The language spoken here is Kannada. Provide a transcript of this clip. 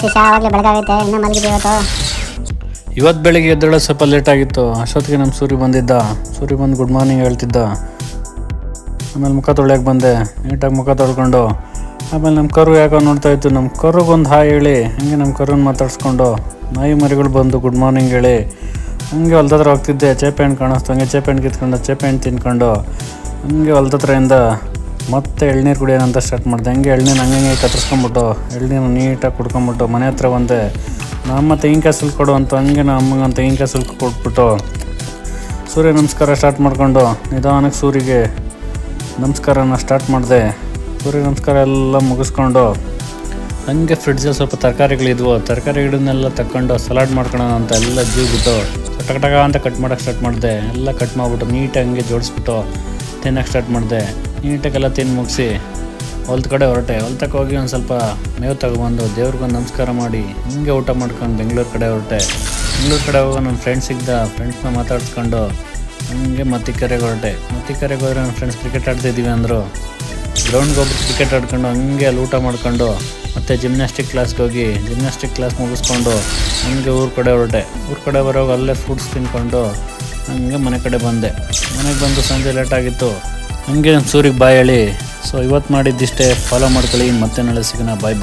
ಶಿಷ್ಯ ಆವಾಗಲೇ ಬೆಳಗಾಗೈತೆ ಇನ್ನೂ ಮಲಗಿದೆ ಇವತ್ತು ಬೆಳಿಗ್ಗೆ ಎದ್ದೇಳೋ ಸ್ವಲ್ಪ ಲೇಟ್ ಆಗಿತ್ತು. ಅಷ್ಟೊತ್ತಿಗೆ ನಮ್ಮ ಸೂರಿ ಬಂದಿದ್ದ. ಸೂರಿ ಬಂದು ಗುಡ್ ಮಾರ್ನಿಂಗ್ ಹೇಳ್ತಿದ್ದ. ಆಮೇಲೆ ಮುಖ ತೊಳೆಯೋಕೆ ಬಂದೆ. ನೀಟಾಗಿ ಮುಖ ತೊಳ್ಕೊಂಡು ಆಮೇಲೆ ನಮ್ಮ ಕರು ಯಾಕೋ ನೋಡ್ತಾ ಇತ್ತು. ನಮ್ಮ ಕರುಗೊಂದು ಹಾಯ್ ಹೇಳಿ ಹಂಗೆ ನಮ್ಮ ಕರುನ ಮಾತಾಡ್ಸ್ಕೊಂಡು ನಾಯಿ ಮರಿಗಳು ಬಂದು ಗುಡ್ ಮಾರ್ನಿಂಗ್ ಹೇಳಿ ಹಂಗೆ ಹೊಲ್ದತ್ರ ಹೋಗ್ತಿದ್ದೆ. ಚೇಪೆ ಹಣ್ಣು ಕಾಣಿಸ್ತು, ಹಂಗೆ ಚೇಪೆ ಹಣ್ಣು ಕಿತ್ಕೊಂಡು ಚೇಪೆ ಹಣ್ಣು ತಿನ್ಕೊಂಡು ಹಂಗೆ ಹೊಲ್ದತ್ರದಿಂದ ಮತ್ತೆ ಎಳ್ನೀರು ಕುಡಿಯೋಣಂತ ಸ್ಟಾರ್ಟ್ ಮಾಡಿದೆ. ಹಂಗೆ ಎಳ್ನೀರು ಹಂಗೆ ಕತ್ತರಿಸ್ಕೊಂಬಿಟ್ಟು ಎಳ್ನೀರು ನೀಟಾಗಿ ಕುಡ್ಕೊಂಬಿಟ್ಟು ಮನೆ ಹತ್ರ ಬಂದೆ. ನಮ್ಮ ತೆಂಗಿನಕಾಯಿ ಸುಲ್ಕು ಕೊಡು ಅಂತ ಹಂಗೆ ನಮ್ಮ ಅಮ್ಮಂಗೆ ಒಂದು ತೆಂಗಿನಕಾಯಿ ಸುಲ್ಕು ಕೊಟ್ಬಿಟ್ಟು ಸೂರ್ಯ ನಮಸ್ಕಾರ ಸ್ಟಾರ್ಟ್ ಮಾಡಿಕೊಂಡು ನಿಧಾನಕ್ಕೆ ಸೂರಿಗೆ ನಮಸ್ಕಾರನ ಸ್ಟಾರ್ಟ್ ಮಾಡಿದೆ. ಸೂರ್ಯ ನಮಸ್ಕಾರ ಎಲ್ಲ ಮುಗಿಸ್ಕೊಂಡು ಹಂಗೆ ಫ್ರಿಡ್ಜಲ್ಲಿ ಸ್ವಲ್ಪ ತರಕಾರಿಗಳಿದ್ವು. ತರಕಾರಿಗಳನ್ನೆಲ್ಲ ತಗೊಂಡು ಸಲಾಡ್ ಮಾಡ್ಕೊಳ್ಳೋಣ ಅಂತ ಎಲ್ಲ ಜೀವಿಬಿಟ್ಟು ಟಕ ಅಂತ ಕಟ್ ಮಾಡೋಕ್ಕೆ ಸ್ಟಾರ್ಟ್ ಮಾಡಿದೆ. ಎಲ್ಲ ಕಟ್ ಮಾಡಿಬಿಟ್ಟು ನೀಟಾಗಿ ಹಂಗೆ ಜೋಡಿಸ್ಬಿಟ್ಟು ತಿನ್ನೋಕ್ಕೆ ಸ್ಟಾರ್ಟ್ ಮಾಡಿದೆ. ನೀಟಾಗೆಲ್ಲ ತಿಂದು ಮುಗಿಸಿ ಹೊಲ್ದ ಕಡೆ ಹೊರಟೆ. ಹೊಲ್ತಕ್ಕೆ ಹೋಗಿ ಒಂದು ಸ್ವಲ್ಪ ಮೇವು ತಗೊಬಂದು ದೇವ್ರಿಗೊಂದು ನಮಸ್ಕಾರ ಮಾಡಿ ಹಂಗೆ ಊಟ ಮಾಡ್ಕೊಂಡು ಬೆಂಗಳೂರು ಕಡೆ ಹೊರಟೆ. ಬೆಂಗಳೂರು ಕಡೆ ಹೋಗೋ ನನ್ನ ಫ್ರೆಂಡ್ಸ್ನ ಮಾತಾಡ್ಸ್ಕೊಂಡು ಹಂಗೆ ಮತ್ತಿಕೆರೆಗೆ ಹೊರಟೆ. ಮತ್ತಿಕೆರೆಗೆ ಹೋದ್ರೆ ನನ್ನ ಫ್ರೆಂಡ್ಸ್ ಕ್ರಿಕೆಟ್ ಆಡ್ತಿದ್ದೀವಿ ಅಂದರು. ಗ್ರೌಂಡ್ಗೆ ಹೋಗ್ಬಿಟ್ಟು ಕ್ರಿಕೆಟ್ ಆಡ್ಕೊಂಡು ಹಂಗೆ ಅಲ್ಲಿ ಊಟ ಮಾಡ್ಕೊಂಡು ಮತ್ತು ಜಿಮ್ನಾಸ್ಟಿಕ್ ಕ್ಲಾಸ್ಗೆ ಹೋಗಿ ಜಿಮ್ನಾಸ್ಟಿಕ್ ಕ್ಲಾಸ್ ಮುಗಿಸ್ಕೊಂಡು ಹಂಗೆ ಊರ ಕಡೆ ಹೊರಟೆ. ಊರ ಕಡೆ ಬರೋವಾಗ ಅಲ್ಲೇ ಫ್ರೂಟ್ಸ್ ತಿನ್ಕೊಂಡು ಹಂಗೆ ಮನೆ ಕಡೆ ಬಂದೆ. ಮನೆಗೆ ಬಂದು ಸಂಜೆ ಲೇಟಾಗಿತ್ತು. ಹಂಗೆ ನನ್ನ ಸೂರಿಗೆ ಬಾಯ್ ಹೇಳಿ ಇವತ್ತು ಮಾಡಿದ್ದಿಷ್ಟೇ. ಫಾಲೋ ಮಾಡ್ಕೊಳ್ಳಿ. ಮತ್ತೆ ನಾಳೆ ಸಿಗೋಣ. ಬಾಯ್.